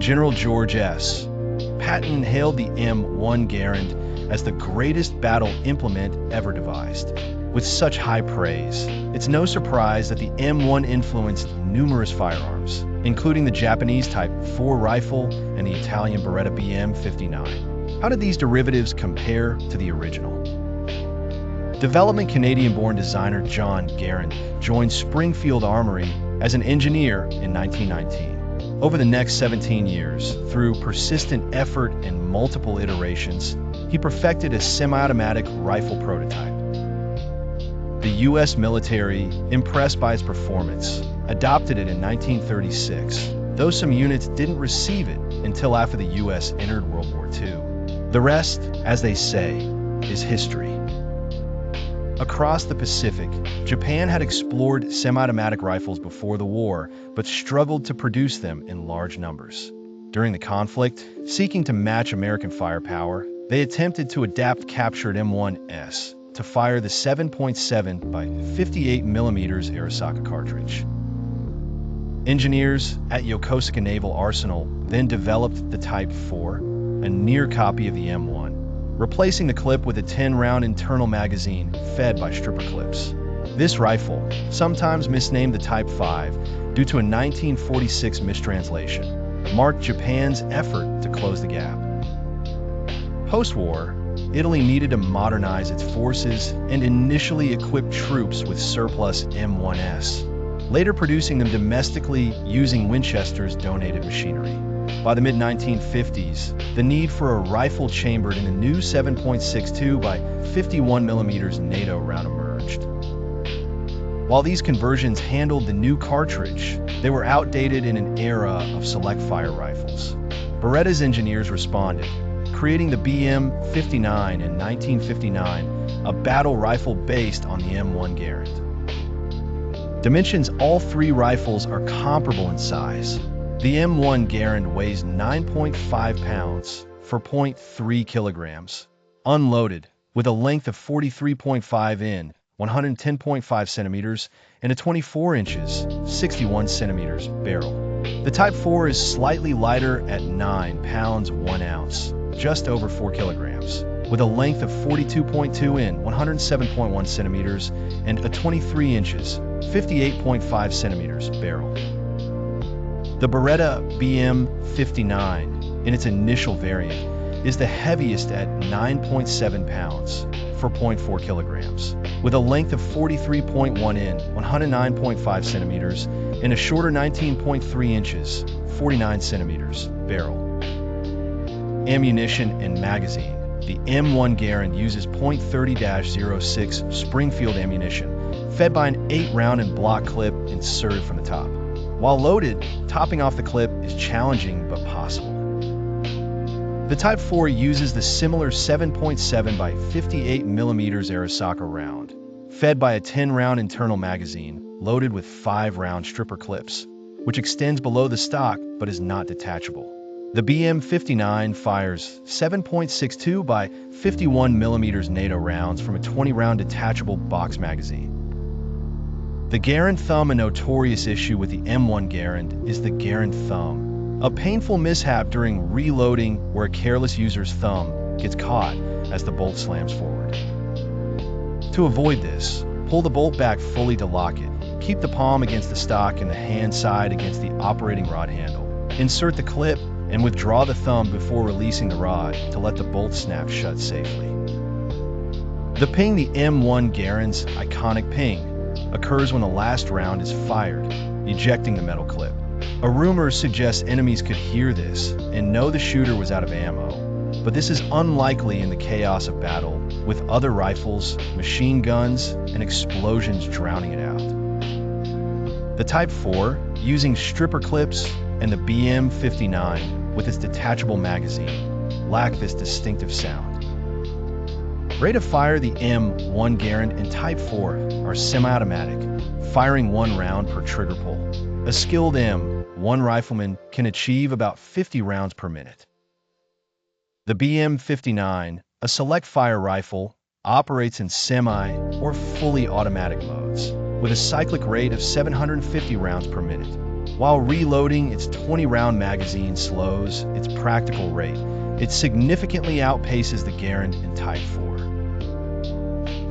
General George S. Patton hailed the M1 Garand as the greatest battle implement ever devised. With such high praise, it's no surprise that the M1 influenced numerous firearms, including the Japanese Type 4 rifle and the Italian Beretta BM-59. How did these derivatives compare to the original? Development Canadian-born designer John Garand joined Springfield Armory as an engineer in 1919. Over the next 17 years, through persistent effort and multiple iterations, he perfected a semi-automatic rifle prototype. The U.S. military, impressed by its performance, adopted it in 1936, though some units didn't receive it until after the U.S. entered World War II. The rest, as they say, is history. Across the Pacific, Japan had explored semi-automatic rifles before the war, but struggled to produce them in large numbers. During the conflict, seeking to match American firepower, they attempted to adapt captured M1s to fire the 7.7 by 58 mm Arisaka cartridge. Engineers at Yokosuka Naval Arsenal then developed the Type 4, a near copy of the M1, replacing the clip with a 10-round internal magazine fed by stripper clips. This rifle, sometimes misnamed the Type 5 due to a 1946 mistranslation, marked Japan's effort to close the gap. Post-war, Italy needed to modernize its forces and initially equipped troops with surplus M1s, later producing them domestically using Winchester's donated machinery. By the mid-1950s, the need for a rifle chambered in a new 7.62 by 51 mm NATO round emerged. While these conversions handled the new cartridge, they were outdated in an era of select fire rifles. Beretta's engineers responded, creating the BM-59 in 1959, a battle rifle based on the M1 Garand. Dimensions: all three rifles are comparable in size. The M1 Garand weighs 9.5 pounds for 0.3 kilograms, unloaded, with a length of 43.5 in, 110.5 centimeters, and a 24 inches, 61 centimeters barrel. The Type 4 is slightly lighter at 9 pounds 1 ounce, just over 4 kilograms, with a length of 42.2 in, 107.1 centimeters, and a 23 inches, 58.5 centimeters barrel. The Beretta BM-59, in its initial variant, is the heaviest at 9.7 pounds for 0.4 kilograms, with a length of 43.1 in, 109.5 centimeters, and a shorter 19.3 inches, 49 centimeters barrel. Ammunition and magazine: the M1 Garand uses .30-06 Springfield ammunition, fed by an 8-round and block clip inserted from the top. While loaded, topping off the clip is challenging but possible. The Type 4 uses the similar 7.7 by 58 mm Arisaka round, fed by a 10-round internal magazine loaded with 5-round stripper clips, which extends below the stock but is not detachable. The BM-59 fires 7.62 by 51 mm NATO rounds from a 20-round detachable box magazine. The Garand thumb: a notorious issue with the M1 Garand is the Garand thumb, a painful mishap during reloading where a careless user's thumb gets caught as the bolt slams forward. To avoid this, pull the bolt back fully to lock it. Keep the palm against the stock and the hand side against the operating rod handle. Insert the clip and withdraw the thumb before releasing the rod to let the bolt snap shut safely. The ping: the M1 Garand's iconic ping occurs when the last round is fired, ejecting the metal clip. A rumor suggests enemies could hear this and know the shooter was out of ammo, but this is unlikely in the chaos of battle, with other rifles, machine guns, and explosions drowning it out. The Type 4, using stripper clips, and the BM-59, with its detachable magazine, lack this distinctive sound. Rate of fire: the M1 Garand and Type 4 are semi-automatic, firing 1 round per trigger pull. A skilled M1 rifleman can achieve about 50 rounds per minute. The BM-59, a select fire rifle, operates in semi or fully automatic modes, with a cyclic rate of 750 rounds per minute. While reloading its 20-round magazine slows its practical rate, it significantly outpaces the Garand in Type 4.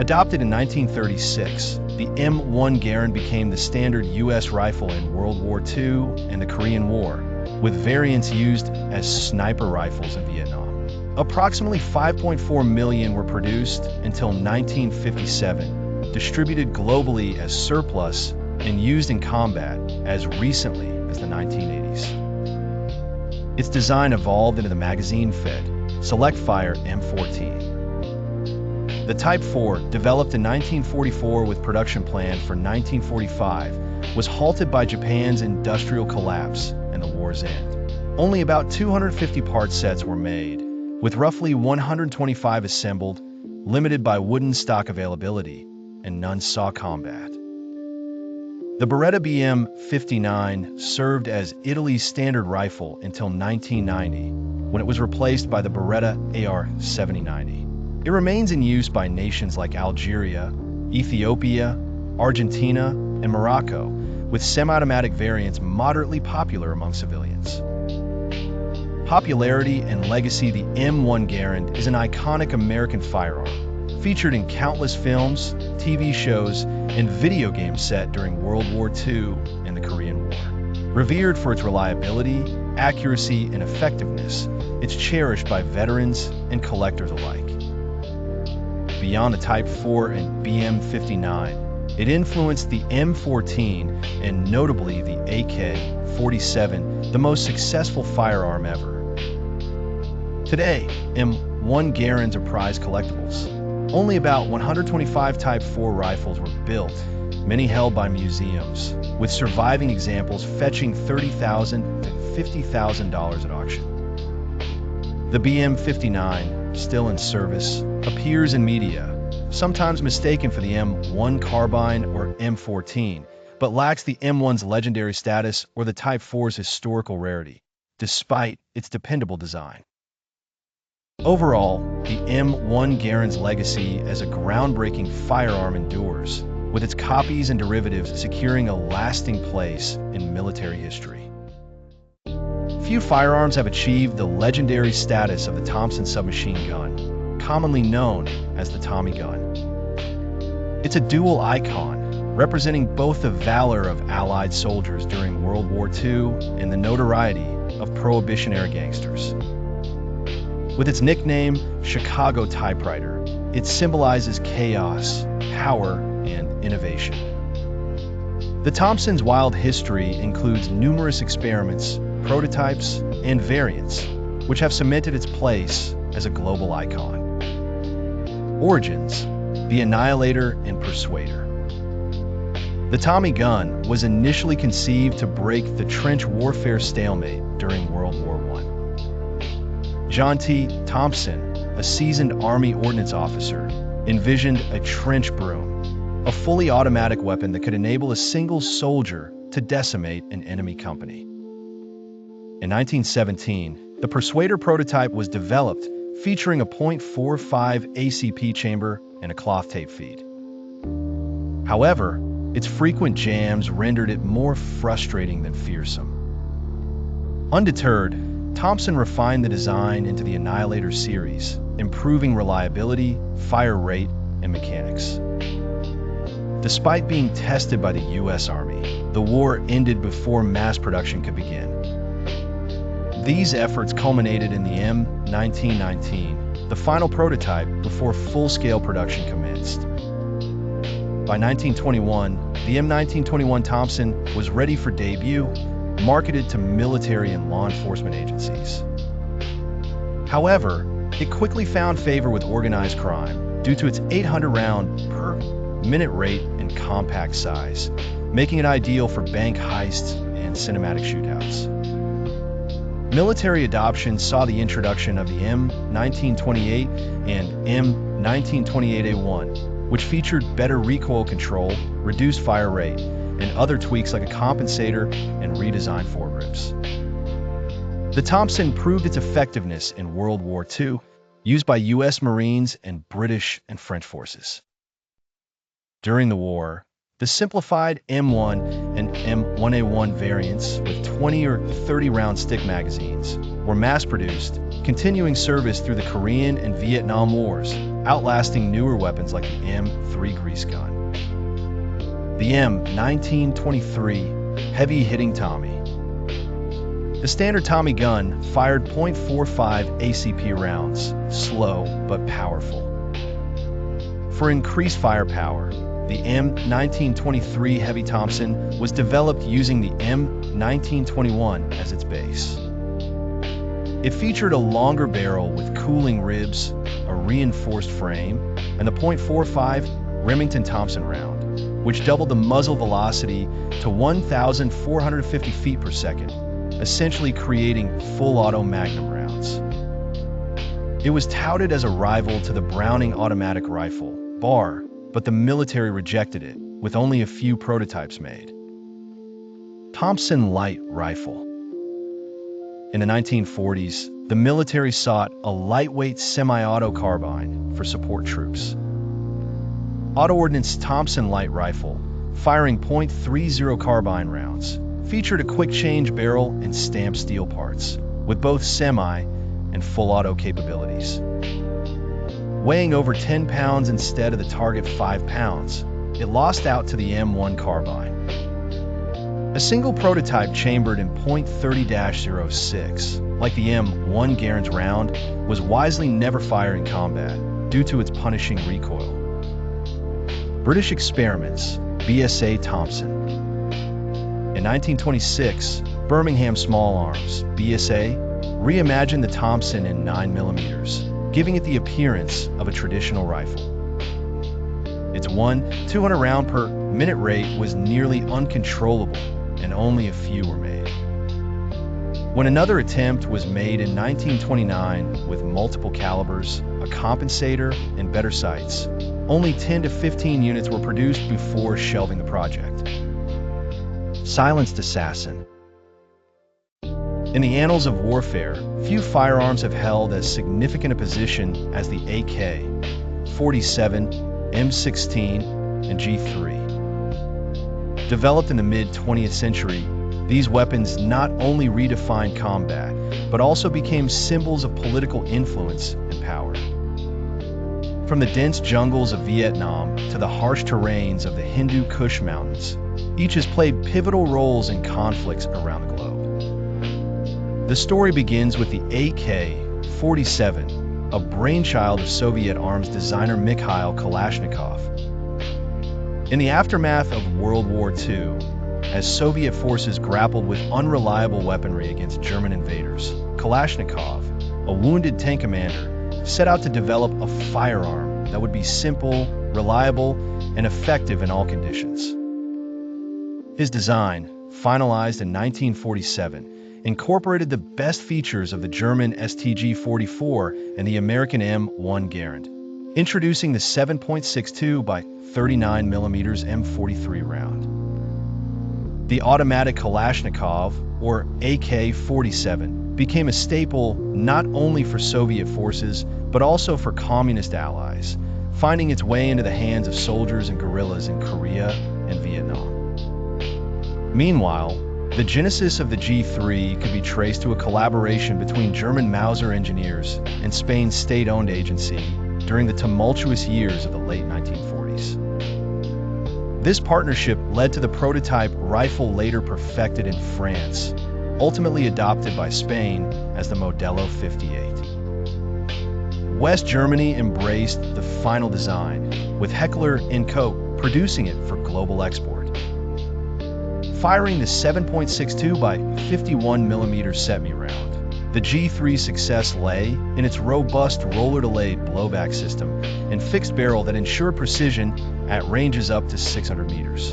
Adopted in 1936, the M1 Garand became the standard U.S. rifle in World War II and the Korean War, with variants used as sniper rifles in Vietnam. Approximately 5.4 million were produced until 1957, distributed globally as surplus and used in combat as recently as the 1980s. Its design evolved into the magazine-fed, select-fire M14. The Type 4, developed in 1944 with production plan for 1945, was halted by Japan's industrial collapse and the war's end. Only about 250 part sets were made, with roughly 125 assembled, limited by wooden stock availability, and none saw combat. The Beretta BM-59 served as Italy's standard rifle until 1990, when it was replaced by the Beretta AR-7090. It remains in use by nations like Algeria, Ethiopia, Argentina, and Morocco, with semi-automatic variants moderately popular among civilians. Popularity and legacy. The M1 Garand is an iconic American firearm, featured in countless films, TV shows, and video games set during World War II and the Korean War. Revered for its reliability, accuracy, and effectiveness, it's cherished by veterans and collectors alike. Beyond the Type 4 and BM-59, it influenced the M14 and notably the AK-47, the most successful firearm ever. Today, M1 Garands are prized collectibles. Only about 125 Type 4 rifles were built, many held by museums, with surviving examples fetching $30,000 to $50,000 at auction. The BM-59, still in service, appears in media, sometimes mistaken for the M1 carbine or M14, but lacks the M1's legendary status or the Type 4's historical rarity, despite its dependable design. Overall, the M1 Garand's legacy as a groundbreaking firearm endures, with its copies and derivatives securing a lasting place in military history. Few firearms have achieved the legendary status of the Thompson submachine gun, commonly known as the Tommy gun. It's a dual icon, representing both the valor of Allied soldiers during World War II and the notoriety of Prohibition-era gangsters. With its nickname, Chicago Typewriter, it symbolizes chaos, power, and innovation. The Thompson's wild history includes numerous experiments, prototypes, and variants, which have cemented its place as a global icon. Origins: the Annihilator and Persuader. The Tommy gun was initially conceived to break the trench warfare stalemate during World War I. John T. Thompson, a seasoned Army ordnance officer, envisioned a trench broom, a fully automatic weapon that could enable a single soldier to decimate an enemy company. In 1917, the Persuader prototype was developed, featuring a .45 ACP chamber and a cloth tape feed. However, its frequent jams rendered it more frustrating than fearsome. Undeterred, Thompson refined the design into the Annihilator series, improving reliability, fire rate, and mechanics. Despite being tested by the U.S. Army, the war ended before mass production could begin. These efforts culminated in the M1919, the final prototype before full-scale production commenced. By 1921, the M1921 Thompson was ready for debut, marketed to military and law enforcement agencies. However, it quickly found favor with organized crime due to its 800-round per minute rate and compact size, making it ideal for bank heists and cinematic shootouts. Military adoption saw the introduction of the M1928 and M1928A1, which featured better recoil control, reduced fire rate, and other tweaks like a compensator and redesigned foregrips. The Thompson proved its effectiveness in World War II, used by U.S. Marines and British and French forces. During the war, the simplified M1 and M1 M1A1 variants with 20 or 30 round stick magazines were mass-produced, continuing service through the Korean and Vietnam Wars, outlasting newer weapons like the M3 grease gun. The M1923 heavy-hitting Tommy. The standard Tommy gun fired .45 ACP rounds, slow but powerful. For increased firepower, the M1923 Heavy Thompson was developed using the M1921 as its base. It featured a longer barrel with cooling ribs, a reinforced frame, and the .45 Remington Thompson round, which doubled the muzzle velocity to 1,450 feet per second, essentially creating full-auto Magnum rounds. It was touted as a rival to the Browning automatic rifle, BAR, but the military rejected it, with only a few prototypes made. Thompson Light Rifle. In the 1940s, the military sought a lightweight semi-auto carbine for support troops. Auto-ordnance Thompson Light Rifle, firing .30 carbine rounds, featured a quick-change barrel and stamped steel parts, with both semi and full-auto capabilities. Weighing over 10 pounds instead of the target 5 pounds, it lost out to the M1 carbine. A single prototype chambered in .30-06, like the M1 Garand round, was wisely never fired in combat due to its punishing recoil. British Experiments, BSA Thompson. In 1926, Birmingham Small Arms, BSA, reimagined the Thompson in 9mm, giving it the appearance of a traditional rifle. Its 200 round per minute rate was nearly uncontrollable, and only a few were made. When another attempt was made in 1929 with multiple calibers, a compensator, and better sights, only 10 to 15 units were produced before shelving the project. Silenced Assassin. In the annals of warfare, few firearms have held as significant a position as the AK-47, M16, and G3. Developed in the mid-20th century, these weapons not only redefined combat, but also became symbols of political influence and power. From the dense jungles of Vietnam to the harsh terrains of the Hindu Kush Mountains, each has played pivotal roles in conflicts around the globe. The story begins with the AK-47, a brainchild of Soviet arms designer Mikhail Kalashnikov. In the aftermath of World War II, as Soviet forces grappled with unreliable weaponry against German invaders, Kalashnikov, a wounded tank commander, set out to develop a firearm that would be simple, reliable, and effective in all conditions. His design, finalized in 1947, incorporated the best features of the German STG-44 and the American M1 Garand, introducing the 7.62 by 39mm M43 round. The automatic Kalashnikov, or AK-47, became a staple not only for Soviet forces, but also for communist allies, finding its way into the hands of soldiers and guerrillas in Korea and Vietnam. Meanwhile, the genesis of the G3 could be traced to a collaboration between German Mauser engineers and Spain's state-owned agency during the tumultuous years of the late 1940s. This partnership led to the prototype rifle later perfected in France, ultimately adopted by Spain as the Modelo 58. West Germany embraced the final design, with Heckler & Co. producing it for global export. Firing the 7.62 by 51mm semi round, the G3's success lay in its robust roller-delayed blowback system and fixed barrel that ensured precision at ranges up to 600 meters.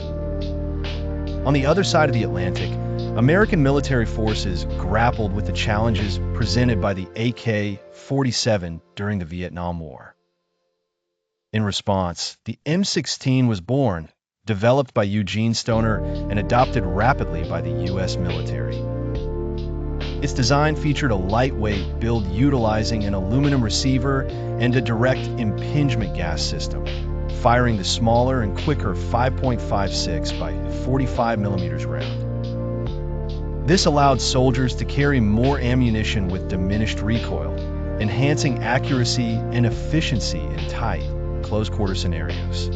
On the other side of the Atlantic, American military forces grappled with the challenges presented by the AK-47 during the Vietnam War. In response, the M16 was born, developed by Eugene Stoner and adopted rapidly by the U.S. military. Its design featured a lightweight build utilizing an aluminum receiver and a direct impingement gas system, firing the smaller and quicker 5.56 by 45mm round. This allowed soldiers to carry more ammunition with diminished recoil, enhancing accuracy and efficiency in tight, close-quarter scenarios.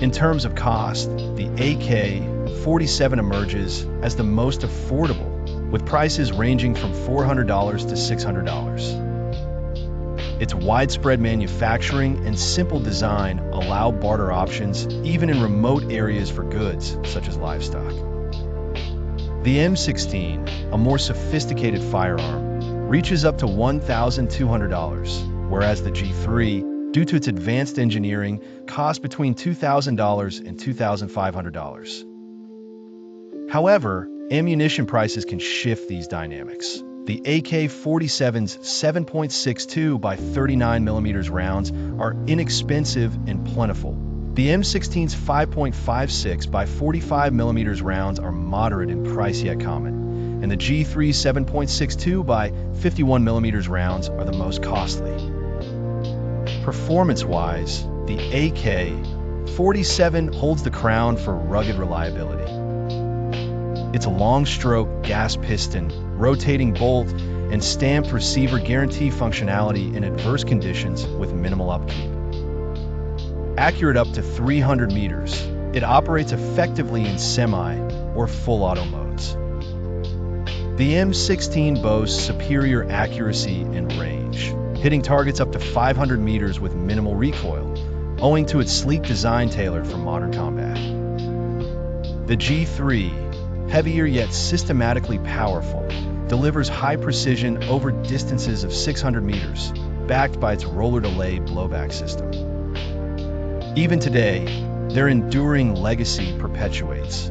In terms of cost, the AK-47 emerges as the most affordable, with prices ranging from $400 to $600. Its widespread manufacturing and simple design allow barter options even in remote areas for goods such as livestock. The M16, a more sophisticated firearm, reaches up to $1,200, whereas the G3, due to its advanced engineering, costs between $2,000 and $2,500. However, ammunition prices can shift these dynamics. The AK-47's 7.62 by 39mm rounds are inexpensive and plentiful. The M16's 5.56 by 45mm rounds are moderate in price yet common, and the G3's 7.62 by 51mm rounds are the most costly. Performance-wise, the AK-47 holds the crown for rugged reliability. Its long-stroke gas piston, rotating bolt, and stamped receiver guarantee functionality in adverse conditions with minimal upkeep. Accurate up to 300 meters, it operates effectively in semi or full auto modes. The M16 boasts superior accuracy and range, hitting targets up to 500 meters with minimal recoil, owing to its sleek design tailored for modern combat. The G3, heavier yet systematically powerful, delivers high precision over distances of 600 meters, backed by its roller-delayed blowback system. Even today, their enduring legacy perpetuates.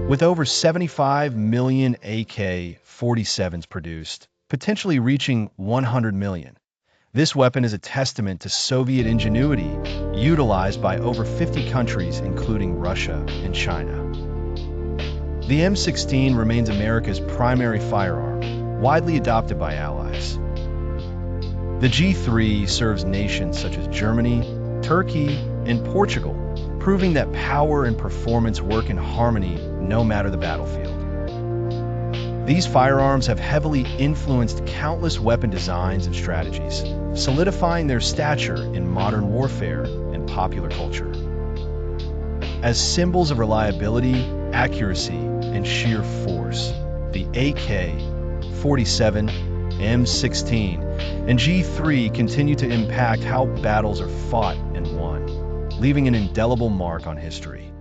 With over 75 million AK-47s produced, potentially reaching 100 million, this weapon is a testament to Soviet ingenuity, utilized by over 50 countries, including Russia and China. The M16 remains America's primary firearm, widely adopted by allies. The G3 serves nations such as Germany, Turkey, and Portugal, proving that power and performance work in harmony no matter the battlefield. These firearms have heavily influenced countless weapon designs and strategies, solidifying their stature in modern warfare and popular culture. As symbols of reliability, accuracy, and sheer force, the AK-47, M16, and G3 continue to impact how battles are fought and won, leaving an indelible mark on history.